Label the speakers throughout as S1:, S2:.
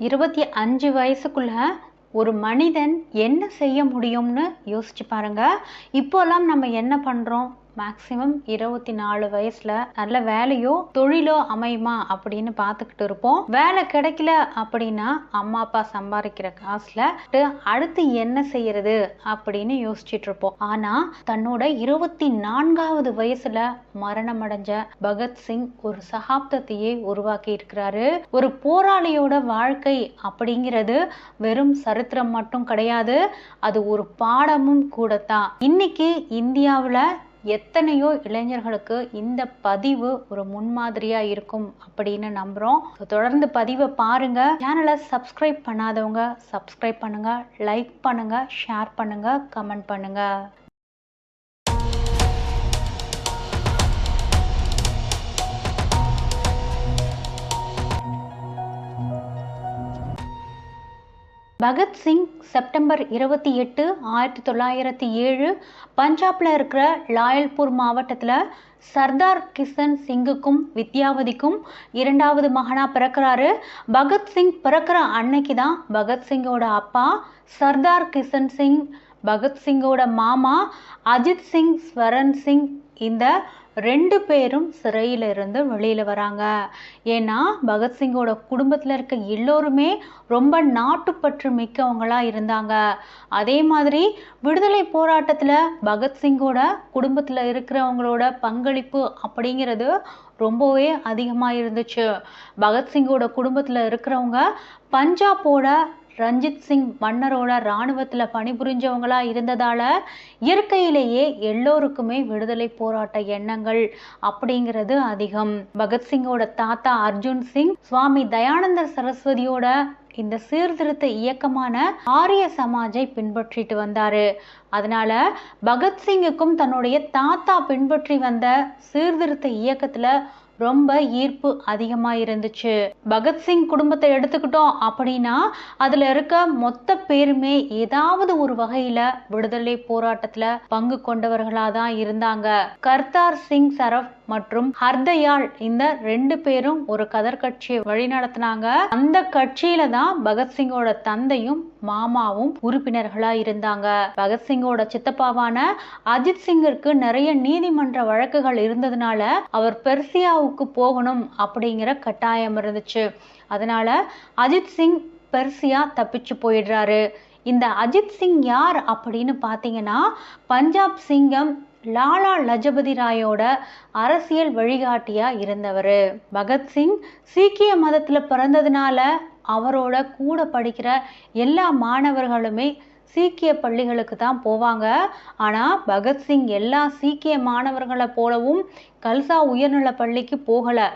S1: 25 வயசுக்குள்ள ஒரு மனிதன் என்ன செய்ய முடியும்னு யோசிச்சு பாருங்க. இப்போல்லாம் நம்ம என்ன பண்றோம்? மேக்சிமம் 24 வயசுல நல்ல வேலையோ தொழிலோ அமையுமா அப்படின்னு பார்த்துக்கிட்டு இருப்போம். வேலை கிடைக்கல அப்படின்னா அம்மா அப்பா சம்பாதிக்கிற காசுல அடுத்து என்ன செய்யறது அப்படின்னு யோசிச்சுட்டு இருப்போம். ஆனா தன்னோட 24வது வயசுல மரணம் அடைஞ்ச பகத்சிங் ஒரு சகாப்தத்தையே உருவாக்கி இருக்கிறாரு. ஒரு போராளியோட வாழ்க்கை அப்படிங்கிறது வெறும் சரித்திரம் மட்டும் கிடையாது, அது ஒரு பாடமும் கூடத்தான். இன்னைக்கு இந்தியாவுல எத்தனையோ இளைஞர்களுக்கு இந்த பதிவு ஒரு முன்மாதிரியா இருக்கும் அப்படின்னு நம்புறோம். தொடர்ந்து பதிவை பாருங்க. சேனலை சப்ஸ்கிரைப் பண்ணாதவங்க சப்ஸ்கிரைப் பண்ணுங்க, லைக் பண்ணுங்க, ஷேர் பண்ணுங்க, கமெண்ட் பண்ணுங்க. பகத்சிங் செப்டம்பர் 28, 1907 பஞ்சாப்ல இருக்கிற லாயல்பூர் மாவட்டத்துல சர்தார் கிஷன் சிங்குக்கும் வித்யாவதிக்கும் 2வது மகனா பிறக்கிறாரு. பகத்சிங் பிறக்கிற அன்னைக்கு தான் பகத்சிங்கோட அப்பா சர்தார் கிஷன் சிங், பகத்சிங்கோட மாமா அஜித் சிங், ஸ்வரன் சிங் இந்த 2 பேரும் சிறையில இருந்து வெளியில வராங்க. ஏன்னா பகத்சிங்கோட குடும்பத்துல இருக்க எல்லோருமே ரொம்ப நாட்டுப்பற்று மிக்கவங்களா இருந்தாங்க. அதே மாதிரி விடுதலை போராட்டத்துல பகத்சிங்கோட குடும்பத்துல இருக்கிறவங்களோட பங்களிப்பு அப்படிங்கிறது ரொம்பவே அதிகமா இருந்துச்சு. பகத்சிங்கோட குடும்பத்துல இருக்கிறவங்க பஞ்சாபோட ரஞ்சித் சிங் மன்னரோட இராணுவத்துல பணிபுரிஞ்சவங்களா இருந்ததால இயற்கையிலேயே எல்லோருக்குமே விடுதலை போராட்ட எண்ணங்கள் அப்படிங்கிறது அதிகம். பகத்சிங்கோட தாத்தா அர்ஜுன் சிங் சுவாமி தயானந்த சரஸ்வதியோட இந்த சீர்திருத்த இயக்கமான ஆரிய சமாஜை பின்பற்றிட்டு வந்தாரு. அதனால பகத்சிங்குக்கும் தன்னுடைய தாத்தா பின்பற்றி வந்த சீர்திருத்த இயக்கத்துல ரொம்ப ஈர்ப்பு அதிகமா இருந்துச்சு. பகத்சிங் குடும்பத்தை எடுத்துக்கிட்டோம் அப்படின்னா அதுல இருக்க மொத்த பேருமே ஏதாவது ஒரு வகையில விடுதலை போராட்டத்துல பங்கு கொண்டவர்களா தான் இருந்தாங்க. கர்தார் சிங் சரப் மற்றும் ஹர்தயால் இந்த 2 பேரும் ஒரு கதர் கட்சியை வழிநடத்தினாங்க. அந்த கட்சியில தான் பகத்சிங்கோட தந்தையும் மாமாவும் உறுப்பினர்களா இருந்தாங்க. பகத்சிங்கோட சித்தப்பாவான அஜித் சிங்கிற்கு நிறைய நீதிமன்ற வழக்குகள் இருந்ததுனால அவர் பெர்சியாவுக்கு போகணும் அப்படிங்கிற கட்டாயம் இருந்துச்சு. அதனால அஜித் சிங் பெர்சியா தப்பிச்சு போயிடுறாரு. இந்த அஜித் சிங் யார் அப்படின்னு பாத்தீங்கன்னா பஞ்சாப் சிங்கம் லாலா லஜபதி ராயோட அரசியல் வழிகாட்டியா இருந்தவர். பகத்சிங் சீக்கிய மதத்துல பிறந்ததுனால அவரோட கூட படிக்கிற எல்லா மாணவர்களுமே சீக்கிய பள்ளிகளுக்கு தான் போவாங்க. ஆனா பகத்சிங் எல்லா சீக்கிய மாணவர்களை போலவும் கல்சா உயர்நிலை பள்ளிக்கு போகல.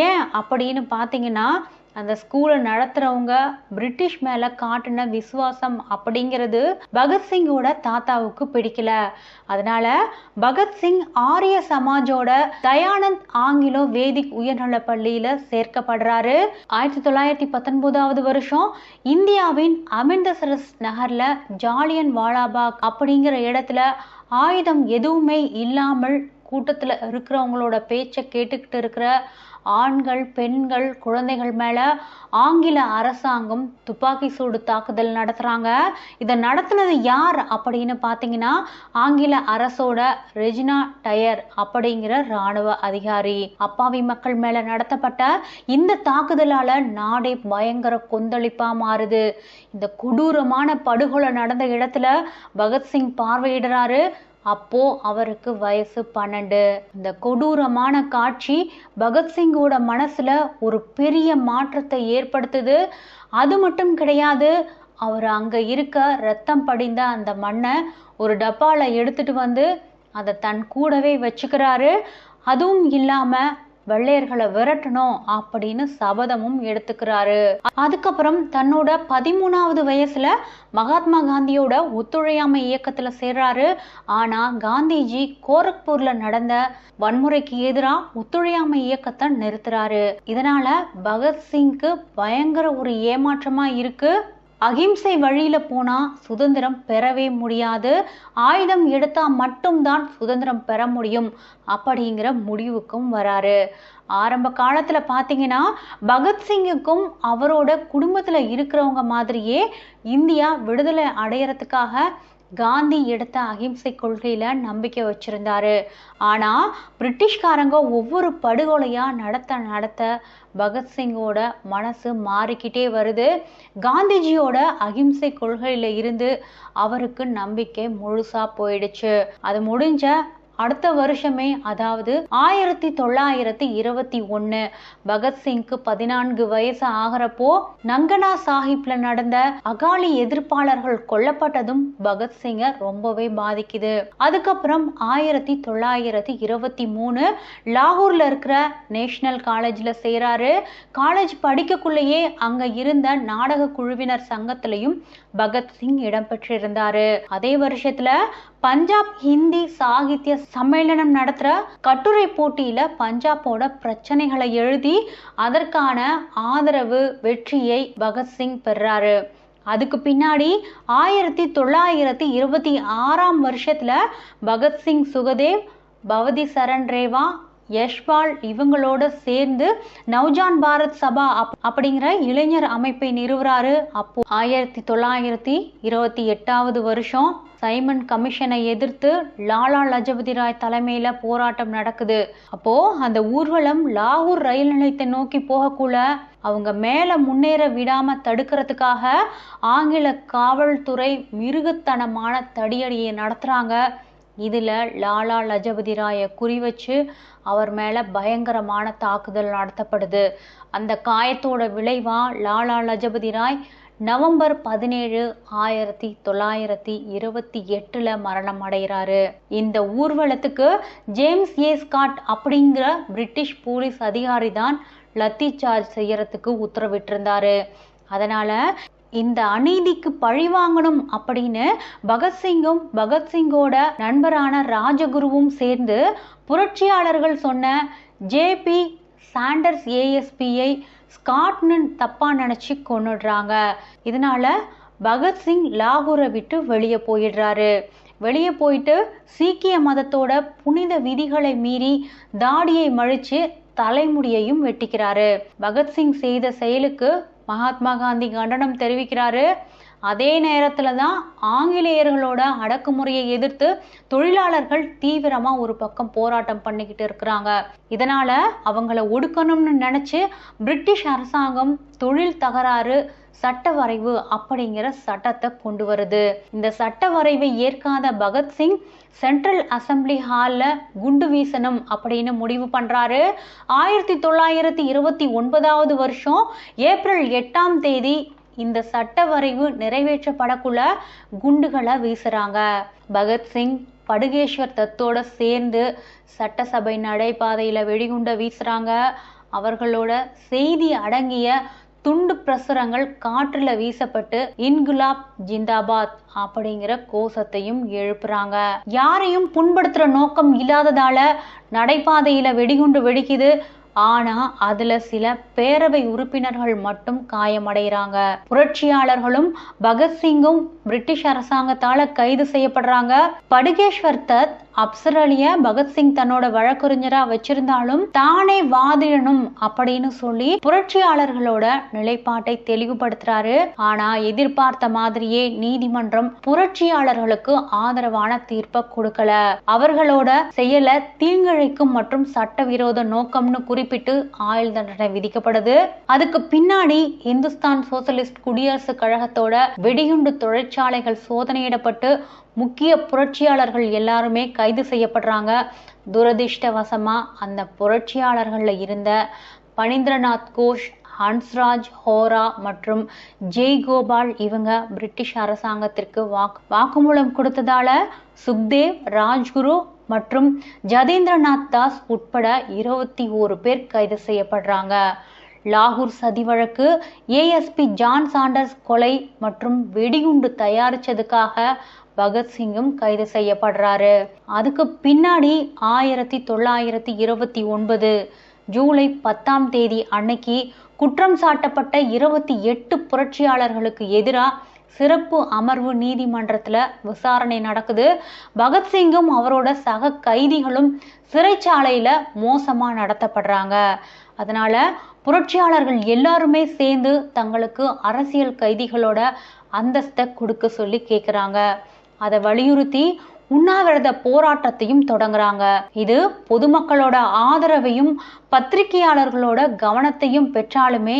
S1: ஏன் அப்படின்னு பாத்தீங்கன்னா அந்த ஸ்கூலை நடத்துறவங்க பிரிட்டிஷ் மேல காட்டின விசுவாசம் அப்படிங்கிறது பகத்சிங்கோட தாத்தாவுக்கு பிடிக்கல. அதனால பகத்சிங் ஆரிய சமாஜோட தயானந்த் ஆங்கிலோ வேதிக் உயர்நிலை பள்ளியில சேர்க்கப்படுறாரு. 1919வது வருஷம் இந்தியாவின் அமிர்தசரஸ் நகர்ல ஜாலியன் வாலாபாக் அப்படிங்கிற இடத்துல ஆயுதம் எதுவுமே இல்லாமல் கூட்டத்துல இருக்கிறவங்களோட பேச்சை கேட்டுக்கிட்டு இருக்கிற ஆண்கள், பெண்கள், குழந்தைகள் மேல ஆங்கில அரசாங்கம் துப்பாக்கி சூடு தாக்குதல் நடத்துறாங்க. இதை நடத்தினது யார் அப்படின்னு பாத்தீங்கன்னா ஆங்கில அரசோட ரெஜினா டயர் அப்படிங்கிற இராணுவ அதிகாரி. அப்பாவி மக்கள் மேல நடத்தப்பட்ட இந்த தாக்குதலால நாடே பயங்கர கொந்தளிப்பா மாறுது. இந்த கொடூரமான படுகொலை நடந்த இடத்துல பகத்சிங் பார்வையிடுறாரு. அப்போ அவருக்கு வயசு 12. இந்த கொடூரமான காட்சி பகத்சிங்கோட மனசுல ஒரு பெரிய மாற்றத்தை ஏற்படுத்துது. அது மட்டும் கிடையாது, அவர் அங்க இருக்க ரத்தம் படிந்த அந்த மண்ணை ஒரு டப்பால எடுத்துட்டு வந்து அதை தன் கூடவே வச்சுக்கிறாரு. அதுவும் இல்லாம வெள்ளையர்களை விரட்டணும் அப்படின்னு சபதமும் எடுத்துக்கிறாரு. அதுக்கப்புறம் தன்னோட 13வது வயசுல மகாத்மா காந்தியோட ஒத்துழையாமை இயக்கத்துல சேர்றாரு. ஆனா காந்திஜி கோரக்பூர்ல நடந்த வன்முறைக்கு எதிராக ஒத்துழையாமை இயக்கத்தை நிறுத்துறாரு. இதனால பகத்சிங்க்கு பயங்கர ஒரு ஏமாற்றமா இருக்கு. அகிம்சை வழியில போனா சுதந்திரம் பெறவே முடியாது, ஆயுதம் எடுத்தா மட்டும்தான் சுதந்திரம் பெற முடியும் அப்படிங்கிற முடிவுக்கும் வராரு. ஆரம்ப காலத்துல பாத்தீங்கன்னா பகத்சிங்குக்கும் அவரோட குடும்பத்துல இருக்கிறவங்க மாதிரியே இந்தியா விடுதலை அடையறதுக்காக காந்தி எடுத்த அகிம்சை கொள்கையில நம்பிக்கை வச்சிருந்தாரு. ஆனா பிரிட்டிஷ்காரங்க ஒவ்வொரு படுகொலையா நடத்த பகத்சிங்கோட மனசு மாறிக்கிட்டே வருது. காந்திஜியோட அகிம்சை கொள்கையில இருந்து அவருக்கு நம்பிக்கை முழுசா போயிடுச்சு. அது முடிஞ்ச அடுத்த வருஷமே, அதாவது 1921 பகத்சிங்க்கு 14 வயசு ஆகிறப்போ நங்கனா சாஹிப்ல நடந்த அகாலி எதிர்ப்பாளர்கள் கொல்லப்பட்டதும் பகத்சிங்க ரொம்பவே பாதிக்குது. அதுக்கப்புறம் 1923 லாகூர்ல இருக்கிற நேஷனல் காலேஜ்ல சேராரு. காலேஜ் படிக்கக்குள்ளேயே அங்க இருந்த நாடக குழுவினர் சங்கத்திலையும் பகத்சிங் இடம்பெற்றிருந்தாரு. அதே வருஷத்துல பஞ்சாப் ஹிந்தி சாகித்ய சம்மேளனம் நடத்துற கட்டுரை போட்டியில பஞ்சாபோட பிரச்சனைகளை எழுதி அதற்கான ஆதரவு வெற்றியை பகத்சிங் பெறாரு. அதுக்கு பின்னாடி 1926 வருஷத்துல பகத்சிங் சுகதேவ், பவதி சரண் ரேவா, யஷ்பால் இவங்களோட சேர்ந்து நவ்ஜான் பாரத் சபா அப்படிங்கிற இளைஞர் அமைப்பை நிறுவுறாரு. அப்போ 1928 வருஷம் சைமன் கமிஷனை எதிர்த்து லாலா லஜபதி ராய் தலைமையில போராட்டம் நடக்குது. அப்போ அந்த ஊர்வலம் லாகூர் ரயில் நிலையத்தை நோக்கி போகக்குள்ள அவங்க மேல முன்னேற விடாம தடுக்கிறதுக்காக ஆங்கில காவல்துறை மிருகத்தனமான தடியடியை நடத்துறாங்க. இதுல லாலா லஜபதி ராயை குறிவச்சு அவர் மேல பயங்கரமான தாக்குதல் நடத்தப்படுது. அந்த காயத்தோட விளைவா லாலா லஜபதி ராய் நவம்பர் 17, 1928 மரணம் அடைகிறாரு. இந்த ஊர்வலத்துக்கு ஜேம்ஸ் ஏ ஸ்காட் அப்படிங்கிற பிரிட்டிஷ் போலீஸ் அதிகாரி தான் லத்தி சார்ஜ் செய்யறதுக்கு உத்தரவிட்டிருந்தாரு. அதனால இந்த அநீதிக்கு பழி வாங்கணும் அப்படின்னு பகத்சிங்கும் பகத்சிங்கோட நண்பரான ராஜகுருவும் சேர்ந்து புரட்சியாளர்கள் சொன்ன ஜேபி சாண்டர்ஸ் ஏஎஸ்பியை ஸ்காட்னு தப்பா நினைச்சு கொன்னுடுறாங்க. இதனால பகத்சிங் லாகூரை விட்டு வெளியே போயிடுறாரு. வெளியே போயிட்டு சீக்கிய மதத்தோட புனித விதிகளை மீறி தாடியை மழிச்சு தலைமுடியையும் வெட்டிக்கிறாரு. பகத்சிங் செய்த செயலுக்கு மகாத்மா காந்தி கண்டனம் தெரிவிக்கிறாரு. அதே நேரத்துல தான் ஆங்கிலேயர்களோட அடக்குமுறையை எதிர்த்து தொழிலாளர்கள் தீவிரமா ஒரு பக்கம் போராட்டம் பண்ணிக்கிட்டு இருக்கிறாங்க. இதனால அவங்கள ஒடுக்கணும்னு நினைச்சு பிரிட்டிஷ் அரசாங்கம் தொழில் தகராறு சட்ட வரைவு அப்படிங்கிற சட்டத்தை கொண்டு வருது. இந்த சட்ட வரைவை ஏற்காத பகத்சிங் சென்ட்ரல் அசம்பிளி ஹால்ல குண்டு வீசணும் அப்படின்னு முடிவு பண்றாரு. 1929 வருஷம் ஏப்ரல் 8 இந்த சட்ட வரைவு நிறைவேற்றப்படக்குள்ள குண்டுகளை வீசுறாங்க. பகத்சிங் படுகேஸ்வர் தத்தோட சேர்ந்து சட்டசபை நடைபாதையில வெடிகுண்ட வீசுறாங்க. அவர்களோட செய்தி அடங்கிய துண்டு பிரசுரங்கள் காற்றுல வீசப்பட்டு இன்குலாப் ஜிந்தாபாத் அப்படிங்கிற கோஷத்தையும் எழுப்புறாங்க. யாரையும் புண்படுத்துற நோக்கம் இல்லாததால நடைபாதையில வெடிகுண்டு வெடிக்குது. ஆனா அதுல சில பேரவை உறுப்பினர்கள் மட்டும் காயமடைகிறாங்க. புரட்சியாளர்களும் பகத்சிங்கும் பிரிட்டிஷ் அரசாங்கத்தால கைது செய்யப்படுறாங்க. படுகேஸ்வர் தத் அப்சர் அலிய பகத்சிங் தன்னோட வழக்கறிஞரா வச்சிருந்தாலும் தானே வாதிடணும் அப்படின்னு சொல்லி புரட்சியாளர்களோட நிலைப்பாட்டை தெளிவுபடுத்துறாரு. ஆனா எதிர்பார்த்த மாதிரியே நீதிமன்றம் புரட்சியாளர்களுக்கு ஆதரவான தீர்ப்பை கொடுக்கல. அவர்களோட செயல தீங்கிழைக்கும் மற்றும் சட்டவிரோத நோக்கம்னு குறிப்பிட்டு ஆயுள் தண்டனை விதிக்கப்படுது. அதுக்கு பின்னாடி இந்துஸ்தான் சோசலிஸ்ட் குடியரசு கழகத்தோட வெடிகுண்டு தொழிற்சாலைகள் சோதனையிடப்பட்டு முக்கிய புரட்சியாளர்கள் எல்லாருமே கைது செய்யப்படுறாங்க. துரதிர்ஷ்டவசமா அந்த புரட்சியாளர்கள்ல இருந்த பனிந்திரநாத் கோஷ், ஹன்ஸ்ராஜ் ஹோரா மற்றும் ஜெய் கோபால் இவங்க பிரிட்டிஷ் அரசாங்கத்திற்கு வாக்குமூலம் கொடுத்ததால சுக்தேவ், ராஜ்குரு மற்றும் ஜதேந்திரநாத் தாஸ் உட்பட 21 பேர் கைது செய்யப்படுறாங்க. லாகூர் சதி வழக்கு, ஏஎஸ்பி ஜான் சாண்டர்ஸ் கொலை மற்றும் வெடிகுண்டு தயாரிச்சதுக்காக பகத்சிங்கும் கைது செய்யப்படுறாரு. அதுக்கு பின்னாடி 1929 ஜூலை 10 அன்னைக்கு குற்றம் சாட்டப்பட்ட 28 புரட்சியாளர்களுக்கு எதிராக சிறப்பு அமர்வு நீதிமன்றத்துல விசாரணை நடக்குது. பகத்சிங்கும் அவரோட சக கைதிகளும் சிறைச்சாலையில மோசமா நடத்தப்படுறாங்க. அதனால புரட்சியாளர்கள் எல்லாருமே சேர்ந்து தங்களுக்கு அரசியல் கைதிகளோட அந்தஸ்தை கொடுக்க சொல்லி கேக்குறாங்க. அதை வலியுறுத்தி உண்ணாவிரத போராட்டத்தையும் தொடங்குறாங்க. இது பொதுமக்களோட ஆதரவையும் பத்திரிகையாளர்களோட கவனத்தையும் பெற்றாலுமே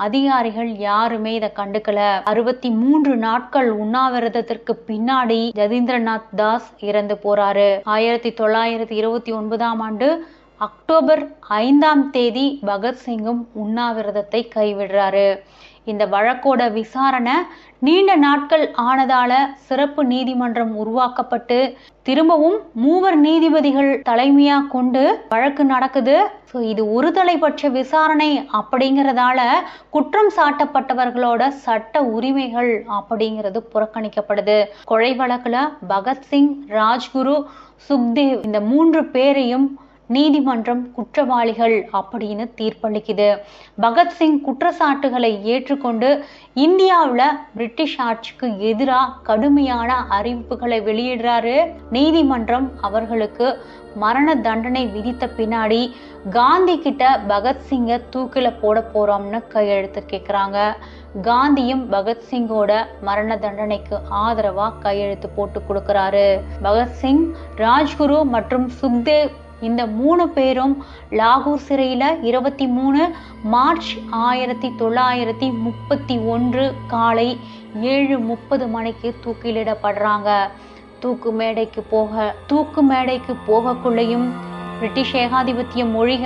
S1: அதிகாரிகள் யாருமே இதை கண்டுக்கல. 63 நாட்கள் உண்ணாவிரதத்திற்கு பின்னாடி ஜதீந்திரநாத் தாஸ் இறந்து போறாரு. 1929ஆம் ஆண்டு அக்டோபர் 5ஆம் தேதி பகத்சிங்கும் உண்ணாவிரதத்தை கைவிடுறாரு. இந்த வழக்கோட விசாரணை நீண்ட நாட்கள் ஆனதால சிறப்பு நீதிமன்றம் உருவாக்கப்பட்டு திரும்பவும் 3 நீதிபதிகள் தலைமையா கொண்டு வழக்கு நடக்குது. இது ஒருதலைபட்ச விசாரணை அப்படிங்கறதால குற்றம் சாட்டப்பட்டவர்களோட சட்ட உரிமைகள் அப்படிங்கிறது புறக்கணிக்கப்படுது. கொலை வழக்குல பகத்சிங், ராஜ்குரு, சுக்தேவ் இந்த 3 பேரையும் நீதிமன்றம் குற்றவாளிகள் அப்படின்னு தீர்ப்பளிக்குது. பகத்சிங் குற்றச்சாட்டுகளை ஏற்றுக்கொண்டு இந்தியாவில் பிரிட்டிஷ் ஆட்சிக்கு எதிராக கடுமையான அறிவிப்புகளை வெளியிடுறாரு. நீதிமன்றம் அவர்களுக்கு மரண தண்டனை விதித்த பின்னாடி காந்தி கிட்ட பகத்சிங்கை தூக்கில போட போறோம்னு கையெழுத்து கேட்கிறாங்க. காந்தியும் பகத்சிங்கோட மரண தண்டனைக்கு ஆதரவா கையெழுத்து போட்டு கொடுக்கிறாரு. பகத்சிங், ராஜ்குரு மற்றும் சுக்தேவ் இந்த 3 பேரும் லாகூர் சிறையில 23 மார்ச் 1931 காலை 7:30 மணிக்கு தூக்கிலிடப்படுறாங்க. தூக்கு மேடைக்கு போகக்குள்ளையும் பிரிட்டிஷ் ஏகாதிபத்தியம் ஒழிக,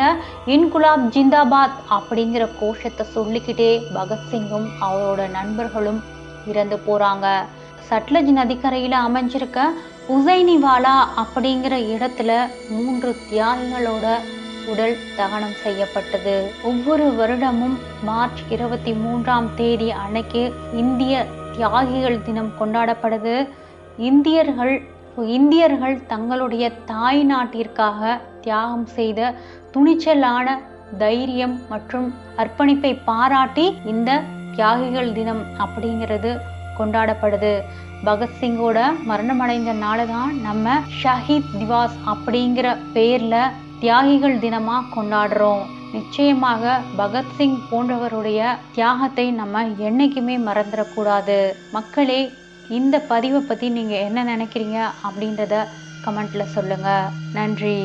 S1: இன்குலாப் ஜிந்தாபாத் அப்படிங்கிற கோஷத்தை சொல்லிக்கிட்டே பகத்சிங்கும் அவரோட நண்பர்களும் இறந்து போறாங்க. சட்லஜ் நதிக்கரையில அமைஞ்சிருக்க உசைனிவாலா அப்படிங்கிற இடத்துல 3 தியாகிகளோட உடல் தகனம் செய்யப்பட்டது. ஒவ்வொரு வருடமும் மார்ச் 23ஆம் தேதி அன்னைக்கு இந்திய தியாகிகள் தினம் கொண்டாடப்படுது. இந்தியர்கள் தங்களுடைய தாய் நாட்டிற்காக தியாகம் செய்த துணிச்சலான தைரியம் மற்றும் அர்ப்பணிப்பை பாராட்டி இந்த தியாகிகள் தினம் அப்படிங்கிறது கொண்டாடப்படுது. பகத்சிங்கோட மரணமடைந்த நாளுதான் நம்ம ஷஹீத் திவாஸ் அப்படிங்கிற பேர்ல தியாகிகள் தினமா கொண்டாடுறோம். நிச்சயமாக பகத்சிங் போன்றவருடைய தியாகத்தை நம்ம என்னைக்குமே மறந்துடக்கூடாது. மக்களே, இந்த பதிவை பத்தி நீங்க என்ன நினைக்கிறீங்க அப்படின்றத கமெண்ட்ல சொல்லுங்க. நன்றி.